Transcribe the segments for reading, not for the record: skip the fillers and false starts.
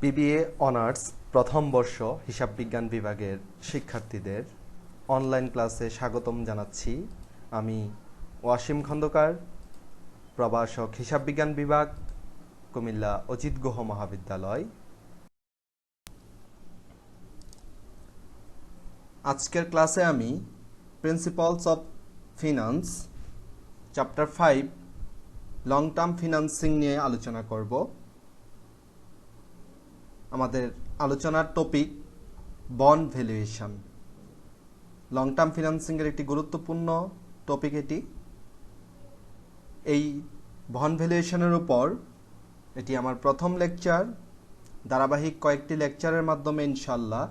BBA honours প্রথম বর্ষ হিসাব বিজ্ঞান বিভাগের শিক্ষার্থীদের অনলাইন ক্লাসে স্বাগতম জানাচ্ছি। আমি ওয়াসিম খন্দকার, প্রভাষক হিসাব বিজ্ঞান বিভাগ, কুমিল্লা অজিত গুহ মহাবিদ্যালয়। আজকের ক্লাসে আমি principles of finance chapter 5 long term financing নিয়ে আলোচনা করব। আমাদের আলোচনার topic bond valuation. Long term ফিনান্সিংয়ের একটি গুরুত্বপূর্ণ টপিক এটি। এই বন্ড ভ্যালুয়েশনের উপর এটি আমার প্রথম লেকচার। ধারাবাহিক কয়েকটি লেকচারের মাধ্যমে ইনশাল্লাহ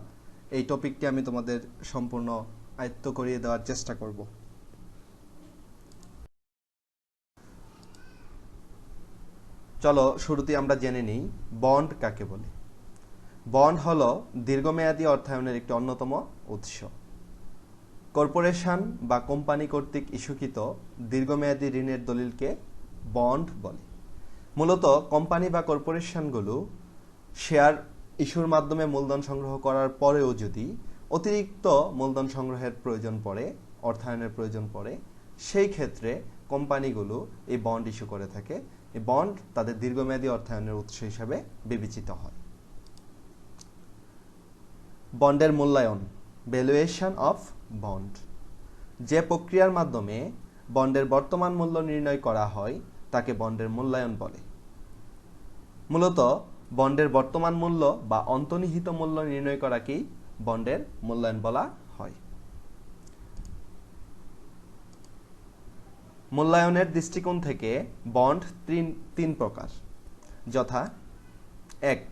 এই টপিকটি আমি তোমাদের সম্পূর্ণ আয়ত্ত করিয়ে দেওয়ার চেষ্টা করব। চলো শুরুতে আমরা জেনে নিই বন্ড কাকে বলে। বন্ড হলো দীর্ঘমেয়াদী অর্থায়নের একটি অন্যতম উৎস। কর্পোরেশন বা কোম্পানি কর্তৃক ইস্যুকৃত দীর্ঘমেয়াদী ঋণের দলিলকে বন্ড বলে। মূলত কোম্পানি বা কর্পোরেশনগুলো শেয়ার ইস্যুর মাধ্যমে মূলধন সংগ্রহ করার পরেও যদি অতিরিক্ত মূলধন সংগ্রহের প্রয়োজন পড়ে, অর্থায়নের প্রয়োজন পড়ে, সেই ক্ষেত্রে কোম্পানিগুলো এই বন্ড ইস্যু করে থাকে। এই বন্ড তাদের দীর্ঘমেয়াদী অর্থায়নের উৎস হিসাবে বিবেচিত হয়। বন্ডের মূল্যায়ন, ভ্যালুয়েশন অফ বন্ড। যে প্রক্রিয়ার মাধ্যমে বন্ডের বর্তমান মূল্য নির্ণয় করা হয় তাকে বন্ডের মূল্যায়ন বলে। মূলত বন্ডের বর্তমান মূল্য বা অন্তর্নিহিত মূল্য নির্ণয় করাকেই বন্ডের মূল্যায়ন বলা হয়। মূল্যায়নের দৃষ্টিকোণ থেকে বন্ড তিন প্রকার, যথা 1.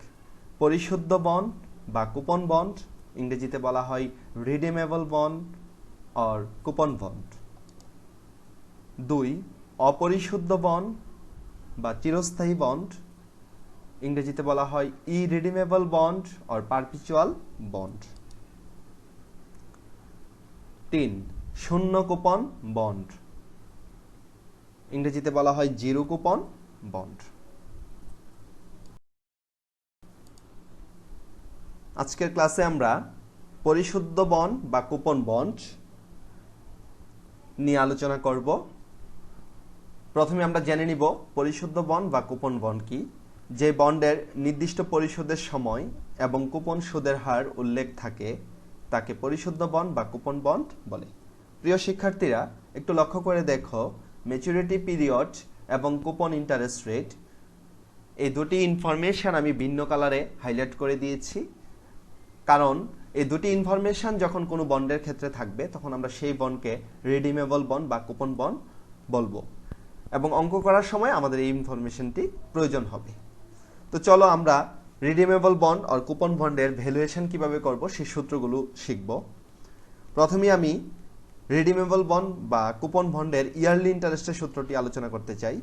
পরিশুদ্ধ বন্ড বা কুপন বন্ড, ইংরেজিতে বলা হয় redeemable bond or coupon bond. 2. অপরিশুদ্ধ বন্ড বা চিরস্থায়ী বন্ড, ইংরেজিতে বলা হয় irredeemable bond or perpetual bond. 3. শূন্য কুপন বন্ড, ইংরেজিতে বলা হয় জিরো কুপন বন্ড। আজকের ক্লাসে আমরা পরিশুদ্ধ বন্ড বা কুপন বন্ড নিয়ে আলোচনা করব। প্রথমে আমরা জেনে নিব পরিশুদ্ধ বন্ড বা কুপন বন্ড কি। যে বন্ডের নির্দিষ্ট পরিশোধের সময় এবং কুপন সুদের হার উল্লেখ থাকে তাকে পরিশুদ্ধ বন্ড বা কুপন বন্ড বলে। প্রিয় শিক্ষার্থীরা, একটু লক্ষ্য করে দেখো, ম্যাচুরিটি পিরিয়ড এবং কুপন ইন্টারেস্ট রেট, এই দুটি ইনফরমেশন আমি ভিন্ন কালারে হাইলাইট করে দিয়েছি। কারণ এই দুটি ইনফরমেশন যখন কোনো বন্ডের ক্ষেত্রে থাকবে তখন আমরা সেই বন্ডকে রিডিমেবল বন্ড বা কুপন বন্ড বলবো, এবং অঙ্ক করার সময় আমাদের এই ইনফরমেশনটি প্রয়োজন হবে। তো চলো আমরা রিডিমেবল বন্ড আর কুপন বন্ডের ভ্যালুয়েশন কিভাবে করব সেই সূত্রগুলো শিখব। প্রথমে আমি রিডিমেবল বন্ড বা কুপন বন্ডের ইয়ারলি ইন্টারেস্টের সূত্রটি আলোচনা করতে চাই।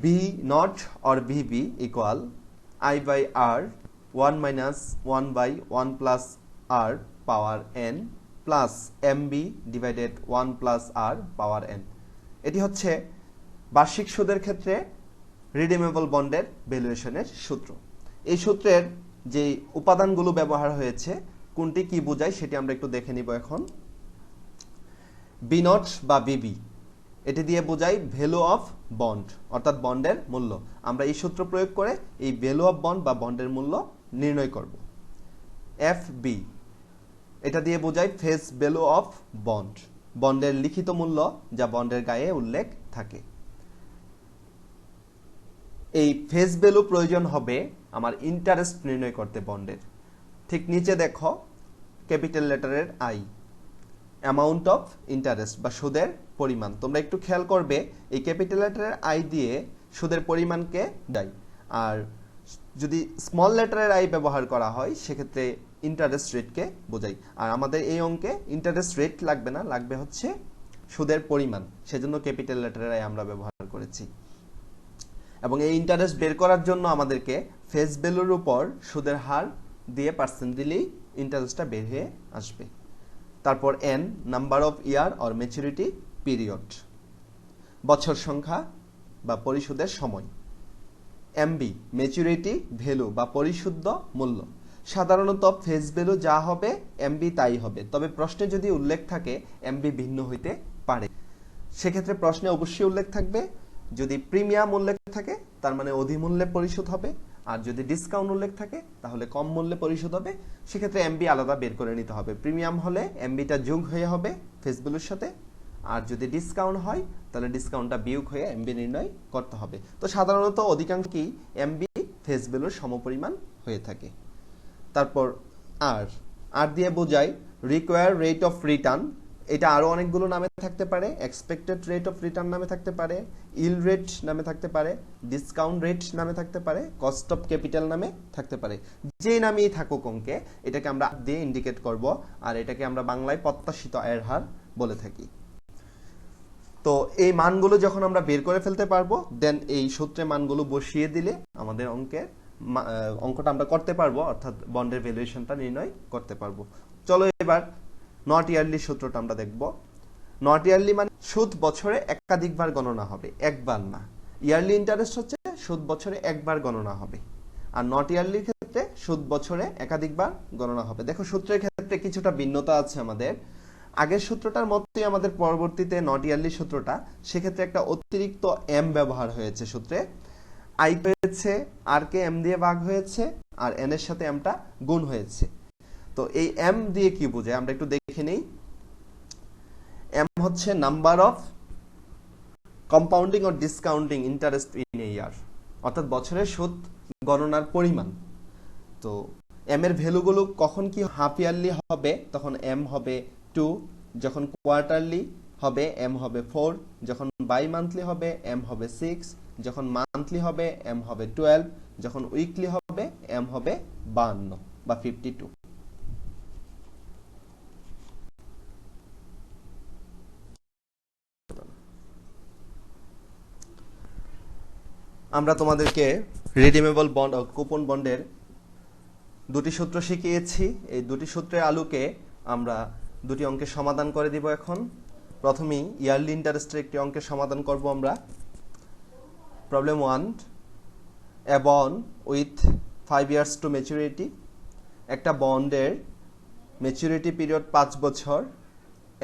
B nought or VB equal I by R 1 minus 1 by 1 plus R power n plus MB divided 1 plus R power n। এটি হচ্ছে বার্ষিক সুদের ক্ষেত্রে রিডিমেবল বন্ডের ভ্যালুয়েশনের সূত্র। এই সূত্রের যে উপাদানগুলো ব্যবহার হয়েছে কোনটি কি বোঝায় সেটি আমরা একটু দেখে নিব এখন। বি নট বা বিবি, এটি দিয়ে বোঝাই ভ্যালু অফ বন্ড, অর্থাৎ বন্ডের মূল্য। আমরা এই সূত্র প্রয়োগ করে এই ভ্যালু অফ বন্ড বা বন্ডের মূল্য নির্ণয় করব। এফ বি, এটা দিয়ে বোঝাই ফেস ভ্যালু অফ বন্ড, বন্ডের লিখিত মূল্য যা বন্ডের গায়ে উল্লেখ থাকে। এই ফেস ভ্যালু প্রয়োজন হবে আমার ইন্টারেস্ট নির্ণয় করতে বন্ডের। ঠিক নিচে দেখো ক্যাপিটাল লেটারের আই, অ্যামাউন্ট অফ ইন্টারেস্ট বা সুদের পরিমাণ। তোমরা একটু খেয়াল করবে এই ক্যাপিটাল লেটারের আই দিয়ে সুদের পরিমাণকে দেয়, আর যদি স্মল লেটারের আই ব্যবহার করা হয় সেক্ষেত্রে ইন্টারেস্ট রেটকে বোঝায়। আর আমাদের এই অঙ্কে ইন্টারেস্ট রেট লাগবে না, লাগবে হচ্ছে সুদের পরিমাণ, সেজন্য ক্যাপিটাল লেটারের আই আমরা ব্যবহার করেছি। এবং এই ইন্টারেস্ট বের করার জন্য আমাদেরকে ফেস ভ্যালুর উপর সুদের হার দিয়ে পার্সেন্ট দিলেই ইন্টারেস্টটা বের হয়ে আসবে। তারপর N, number of year or maturity period, বছর সংখ্যা বা পরিশোধের সময়। এমবি ম্যাচুরিটি ভ্যালু বা পরিশুদ্ধ মূল্য। সাধারণত ফেস ভ্যালু যা হবে এমবি তাই হবে, তবে প্রশ্নে যদি উল্লেখ থাকে এমবি ভিন্ন হইতে পারে। সেক্ষেত্রে প্রশ্নে অবশ্যই উল্লেখ থাকবে, যদি প্রিমিয়াম উল্লেখ থাকে তার মানে অধিমূল্যে পরিশোধ হবে, আর যদি ডিসকাউন্ট উল্লেখ থাকে তাহলে কম মূল্যে পরিশোধ হবে। সেক্ষেত্রে এমবি আলাদা বের করে নিতে হবে। প্রিমিয়াম হলে এমবিটা যোগ হয়ে হবে ফেস ভ্যালুর সাথে, আর যদি ডিসকাউন্ট হয় তাহলে ডিসকাউন্টটা বিয়োগ হয়ে এমবি নির্ণয় করতে হবে। তো সাধারণত অধিকাংশ কি এমবি ফেস ভ্যালুর সমপরিমাণ হয়ে থাকে। তারপর আর দিয়ে বোঝায় রিকোয়ার রেট অফ রিটার্ন। এটা আরো অনেকগুলো নামে থাকতে পারে, এক্সপেক্টেড রেট অফ রিটার্ন নামে থাকতে পারে, ইল রেট নামে থাকতে পারে, ডিসকাউন্ট রেট নামে থাকতে পারে, কস্ট অফ ক্যাপিটাল নামে থাকতে পারে। যে নামেই থাকুক অঙ্কে এটাকে আমরা দিয়ে ইন্ডিকেট করব, আর এটাকে আমরা বাংলায় প্রত্যাশিত আয়ের হার বলে থাকি। তো এই মানগুলো যখন আমরা বের করে ফেলতে পারবো, দেন এই সূত্রে মানগুলো বসিয়ে দিলে আমাদের অঙ্কটা আমরা করতে পারবো, অর্থাৎ বন্ডের ভ্যালুয়েশনটা নির্ণয় করতে পারবো। চলো এবার নট ইয়ারলি সূত্রটা আমরা দেখব। নট ইয়ারলি মানে সুদ বছরে একাধিকবার গণনা হবে, একবার না। ইয়ারলি ইন্টারেস্ট হচ্ছে সুদ বছরে একবার গণনা হবে, আর নট ইয়ারলির ক্ষেত্রে সুদ বছরে একাধিকবার গণনা হবে। দেখো সূত্রের ক্ষেত্রে কিছুটা ভিন্নতা আছে আমাদের। আগের সূত্রটার মতোই আমাদের পরবর্তীতে নট ইয়ারলি সূত্রটা, সেক্ষেত্রে একটা অতিরিক্ত এম ব্যবহার হয়েছে সূত্রে। আই হয়েছে আর কে এম দিয়ে ভাগ হয়েছে, আর এন এর সাথে এমটা গুণ হয়েছে। তো এই এম দিয়ে কি বোঝায় আমরা একটু দেখে নেই। এম হচ্ছে number of compounding or discounting interest in a year, অর্থাৎ বছরের সুদ গণনার পরিমাণ। তো এম এর ভ্যালুগুলো কখন কি হাফ ইয়ারলি হবে তখন এম হবে 2, যখন কোয়ার্টারলি হবে এম হবে 4, যখন বাই মান্থলি হবে এম হবে 6, যখন মান্থলি হবে এম হবে 12, যখন উইকলি হবে এম হবে 52 বা 52। আমরা তোমাদেরকে রিডিমেবল বন্ড ও কুপন বন্ডের দুটি সূত্র শিখিয়েছি। এই দুটি সূত্রের আলোকে আমরা দুটি অঙ্কের সমাধান করে দিব। এখন প্রথমেই ইয়ারলি ইন্টারেস্টের একটি অঙ্কের সমাধান করব আমরা। Problem 1, a bond with 5 years to maturity. একটা বন্ডের ম্যাচুরিটি পিরিয়ড 5 বছর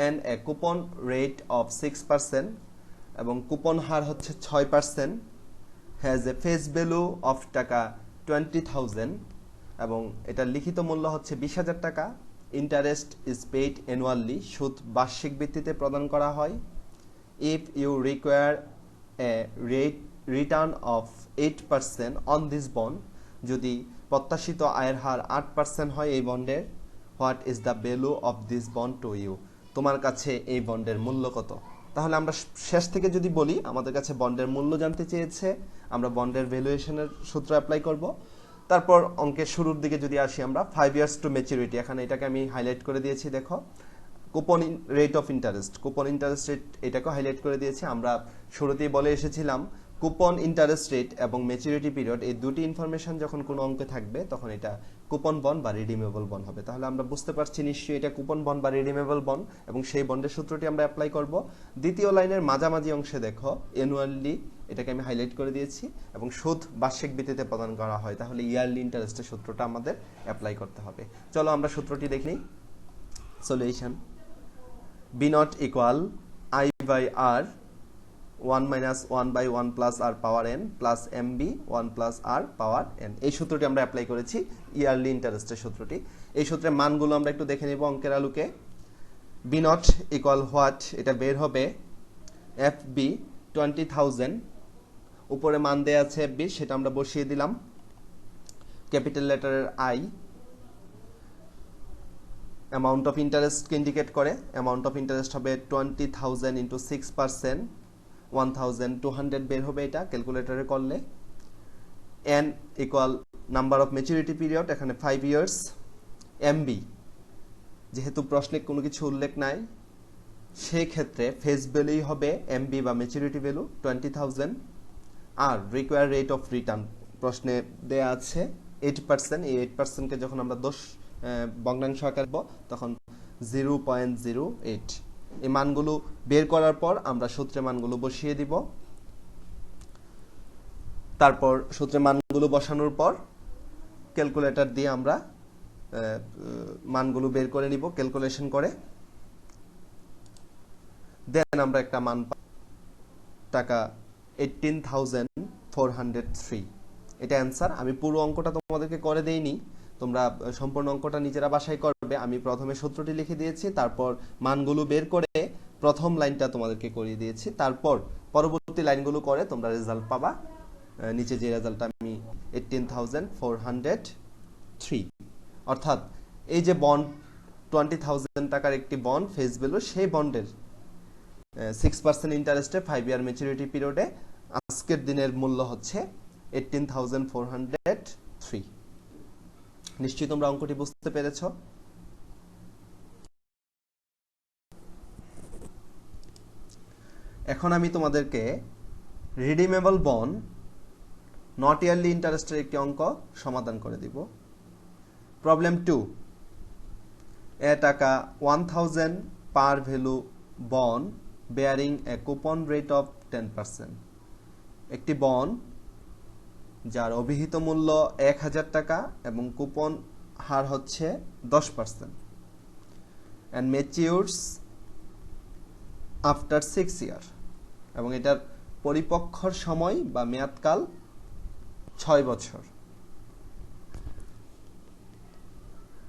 and a coupon rate of 6% এবং কুপন হার হচ্ছে 6%, has a face value of টাকা 20,000 এবং এটার লিখিত মূল্য হচ্ছে 20,000 টাকা। ইন্টারেস্ট ইজ পেইড অ্যানুয়ালি, সুদ বার্ষিক ভিত্তিতে প্রদান করা হয়। If you require a return of 8% on this bond, যদি প্রত্যাশিত আয়ের হার 8% হয় এই বন্ডের, what is the value of this bond to you, তোমার কাছে এই বন্ডের মূল্য কত? তাহলে আমরা শেষ থেকে যদি বলি, আমাদের কাছে বন্ডের মূল্য জানতে চেয়েছে, আমরা বন্ডের ভ্যালুয়েশনের সূত্র অ্যাপ্লাই করব। তারপর অঙ্কের শুরুর দিকে যদি আসি আমরা, 5 ইয়ার্স টু ম্যাচুরিটি, এখানে এটাকে আমি হাইলাইট করে দিয়েছি। দেখো coupon rate of interest, coupon interest rate এটাকে হাইলাইট করে দিয়েছি। আমরা শুরুতেই বলে এসেছিলাম কুপন ইন্টারেস্ট রেট এবং ম্যাচুরিটি পিরিয়ড এই দুটি ইনফরমেশন যখন কোনো অঙ্কে থাকবে তখন এটা কুপন বন্ড বা রিডিমেবল বন্ড হবে। তাহলে আমরা বুঝতে পারছি নিশ্চয়ই এটা কুপন বন্ড বা রিডিমেবল বন্ড, এবং সেই বন্ডের সূত্রটি আমরা অ্যাপ্লাই করব। দ্বিতীয় লাইনের মাঝামাঝি অংশে দেখো অ্যানুয়ালি, এটাকে আমি হাইলাইট করে দিয়েছি, এবং সুদ বার্ষিক ভিত্তিতে প্রদান করা হয়, তাহলে ইয়ারলি ইন্টারেস্টের সূত্রটা আমাদের অ্যাপ্লাই করতে হবে। চলো আমরা সূত্রটি দেখে নিই। Solution, B nought equal I by R 1 minus 1 by 1 plus r power n plus mb 1 plus r power n। এই সূত্রটি আমরা অ্যাপ্লাই করেছি, ইয়ারলি ইন্টারেস্টের সূত্রটি। এই সূত্রের মানগুলো আমরা একটু দেখে নেব অঙ্কের আলোকে। বি নট ইকুয়াল হোয়াট, এটা বের হবে এফ বি 20,000, উপরে মান দেয়া আছে এফ বি, সেটা আমরা বসিয়ে দিলাম। ক্যাপিটাল লেটারের আই, অ্যামাউন্ট অফ ইন্টারেস্টকে ইন্ডিকেট করে। অ্যামাউন্ট অফ ইন্টারেস্ট হবে 20,000 ইন্টু 6%, 1200 বের হবে এটা ক্যালকুলেটরে করলে। N equal number of maturity period, এখানে 5 ইয়ার্স। এমবি, যেহেতু প্রশ্নে কোনো কিছু উল্লেখ নাই সেই ক্ষেত্রে ফেস ভ্যালুই হবে এমবি বা ম্যাচুরিটি ভ্যালু 20,000। আর রিকোয়ার রেট অফ রিটার্ন প্রশ্নে দেয়া আছে 8%, এই 8%কে যখন আমরা ভগ্নাংশ আকারে তখন 0.08। এই মানগুলো বের করার পর আমরা সূত্রে মানগুলো বসিয়ে দিব। তারপর সূত্রে মানগুলো বসানোর পর ক্যালকুলেটর দিয়ে আমরা মানগুলো বের করে নিব ক্যালকুলেশন করে। দেন আমরা একটা মান টাকা 18,403। এটা অ্যান্সার। আমি পুরো অঙ্কটা তোমাদেরকে করে দেইনি, তোমরা সম্পূর্ণ অঙ্কটা নিজেরা বাসায় করবে। আমি প্রথমে সূত্রটি লিখে দিয়েছি, তারপর মানগুলো বের করে প্রথম লাইনটা তোমাদেরকে করিয়ে দিয়েছি, তারপর পরবর্তী লাইনগুলো করে তোমরা রেজাল্ট পাবা। নিচে যে রেজাল্টটা আমি 18,403, অর্থাৎ এই যে বন্ড 20,000 টাকার একটি বন্ড ফেস ভ্যালু, সেই বন্ডের 6% ইন্টারেস্টে 5 ইয়ার ম্যাচুরিটি পিরিয়ডে আজকের দিনের মূল্য হচ্ছে 18,403। নিশ্চয়ই তোমরা অঙ্কটি বুঝতে পেরেছ। এখন আমি তোমাদেরকে রিডিমেবল বন্ড নট ইয়ারলি ইন্টারেস্টের একটি অঙ্ক সমাধান করে দিব। প্রবলেম 2, এ টাকা 1,000 par value bond bearing a coupon rate of 10%। একটি বন্ড যার অভিহিত মূল্য 1,000 টাকা এবং কুপন হার হচ্ছে 10% and matures after 6 year, এবং এটার পরিপক্ষর সময় বা মেয়াদকাল 6 বছর।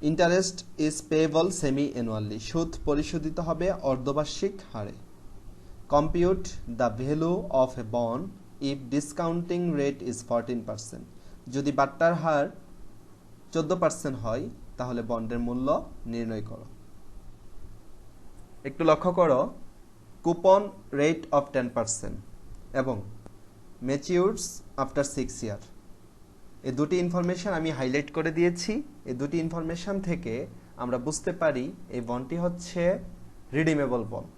Interest is payable semi annually, সুদ পরিশোধিত হবে অর্ধবার্ষিক হারে। Compute the value of A bond if discounting rate is 14%। যদি বাট্টার হার 14% হয় তাহলে বন্ডের মূল্য নির্ণয় করো। একটু লক্ষ্য করো, কুপন রেট অফ 10% এবং ম্যাচিউরস আফটার 6 ইয়ার, এই দুটি ইনফরমেশন আমি হাইলাইট করে দিয়েছি। এই দুটি ইনফরমেশন থেকে আমরা বুঝতে পারি এই বন্ডটি হচ্ছে রিডিমেবল বন্ড।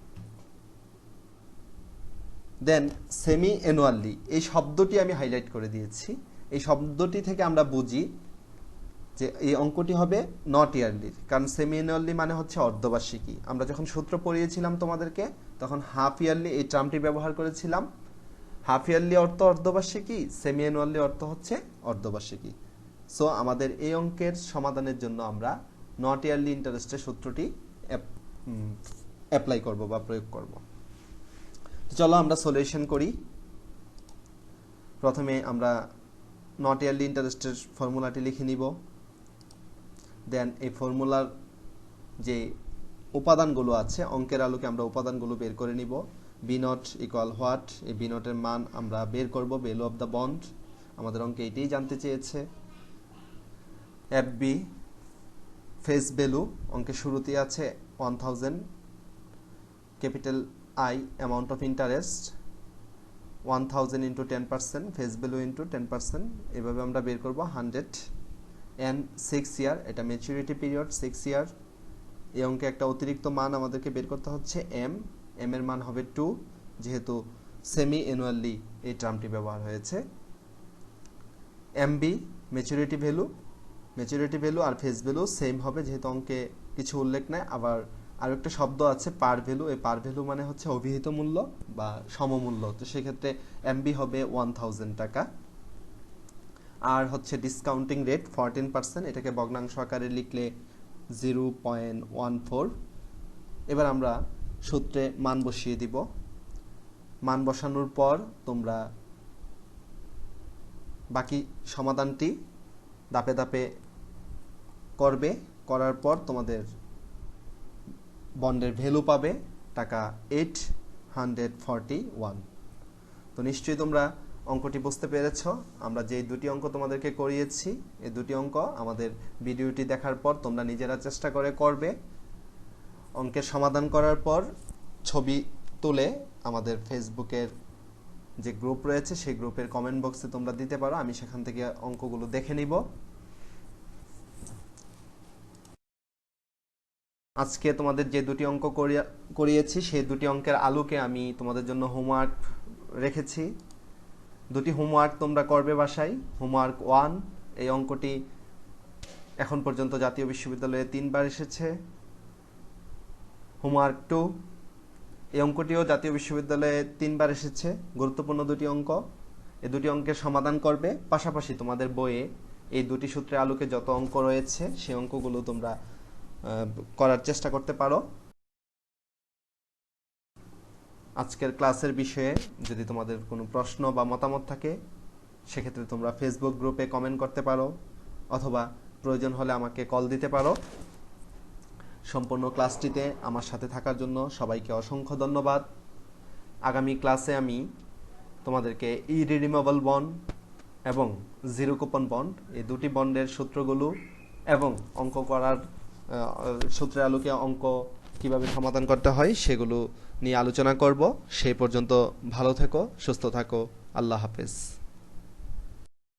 দেন সেমি অ্যানুয়ালি, এই শব্দটি আমি হাইলাইট করে দিয়েছি। এই শব্দটি থেকে আমরা বুঝি যে এই অঙ্কটি হবে নট ইয়ারলির, কারণ সেমি অ্যানুয়ালি মানে হচ্ছে অর্ধবার্ষিকী। আমরা যখন সূত্র পড়িয়েছিলাম তোমাদেরকে তখন হাফ ইয়ারলি এই টার্মটি ব্যবহার করেছিলাম। হাফ ইয়ারলি অর্থ অর্ধবার্ষিকী, সেমি অ্যানুয়ালি অর্থ হচ্ছে অর্ধবার্ষিকী। সো আমাদের এই অঙ্কের সমাধানের জন্য আমরা নট ইয়ারলি ইন্টারেস্টের সূত্রটি অ্যাপ্লাই করব বা প্রয়োগ করব। চলো আমরা সলিউশন করি। প্রথমে আমরা নট ইয়ারলি ইন্টারেস্টের ফর্মুলাটি লিখে নিব। দেন এই ফর্মুলার যে উপাদানগুলো আছে অঙ্কের আলোকে আমরা উপাদানগুলো বের করে নিব। বি নট ইকুয়াল হোয়াট, এই বি নটের মান আমরা বের করব, ভ্যালু অফ দ্য বন্ড। আমাদের অঙ্কে এটাই জানতে চেয়েছে। এফ বি ফেস ভ্যালু, অঙ্কের শুরুতেই আছে 1,000, capital I amount of interest 1,000 into 10%, face value into 10%, এভাবে আমরা বের করব 100 and 6 ইয়ার, এটা ম্যাচুরিটি পিরিয়ড 6 ইয়ার। এই অঙ্কে একটা অতিরিক্ত মান আমাদেরকে বের করতে হচ্ছে এম, এম এর মান হবে 2, যেহেতু সেমি অ্যানুয়ালি এই টার্মটি ব্যবহার হয়েছে। MB maturity value, maturity value আর ফেস ভ্যালু সেম হবে যেহেতু অঙ্কে কিছু উল্লেখ নাই। আবার আরেকটা শব্দ আছে পার ভ্যালু, এই পার ভ্যালু মানে হচ্ছে অভিহিত মূল্য বা সমমূল্য, তো সেক্ষেত্রে এমবি হবে 1,000 টাকা। আর হচ্ছে ডিসকাউন্টিং রেট 14%, এটাকে ভগ্নাংশ আকারে লিখলে 0.14। এবার আমরা সূত্রে মান বসিয়ে দিব। মান বসানোর পর তোমরা বাকি সমাধানটি ধাপে ধাপে করবে। করার পর তোমাদের বন্ডের ভ্যালু পাবে টাকা 841। তো নিশ্চয়ই তোমরা অঙ্কটি বুঝতে পেরেছ। আমরা যে দুটি অঙ্ক তোমাদেরকে করিয়েছি এই দুটি অঙ্ক আমাদের ভিডিওটি দেখার পর তোমরা নিজেরা চেষ্টা করে করবে। অঙ্কের সমাধান করার পর ছবি তুলে আমাদের ফেসবুকের যে গ্রুপ রয়েছে সেই গ্রুপের কমেন্ট বক্সে তোমরা দিতে পারো, আমি সেখান থেকে অঙ্কগুলো দেখে নিব। আজকে তোমাদের যে দুটি অঙ্ক করিয়েছি সেই দুটি অঙ্কের আলোকে আমি তোমাদের জন্য হোমওয়ার্ক রেখেছি। দুটি হোমওয়ার্ক তোমরা করবে বাসায়। হোমওয়ার্ক 1, এই অঙ্কটি এখন পর্যন্ত জাতীয় বিশ্ববিদ্যালয়ে 3 বার এসেছে। হোমওয়ার্ক 2, এই অঙ্কটিও জাতীয় বিশ্ববিদ্যালয়ে 3 বার এসেছে। গুরুত্বপূর্ণ দুটি অঙ্ক। এই দুটি অঙ্কের সমাধান করবে, পাশাপাশি তোমাদের বইয়ে এই দুটি সূত্রের আলোকে যত অঙ্ক রয়েছে সেই অঙ্কগুলো তোমরা করার চেষ্টা করতে পারো। আজকের ক্লাসের বিষয়ে যদি তোমাদের কোনো প্রশ্ন বা মতামত থাকে সেক্ষেত্রে তোমরা ফেসবুক গ্রুপে কমেন্ট করতে পারো, অথবা প্রয়োজন হলে আমাকে কল দিতে পারো। সম্পূর্ণ ক্লাসটিতে আমার সাথে থাকার জন্য সবাইকে অসংখ্য ধন্যবাদ। আগামী ক্লাসে আমি তোমাদেরকে ইরিডিমেবল বন্ড এবং জিরো কুপন বন্ড এই দুটি বন্ডের সূত্রগুলো এবং অঙ্ক করার সূত্রের আলোকে অঙ্ক কিভাবে সমাধান করতে হয় সেগুলো নিয়ে আলোচনা করব। সেই পর্যন্ত ভালো থেকো, সুস্থ থাকো। আল্লাহ হাফেজ।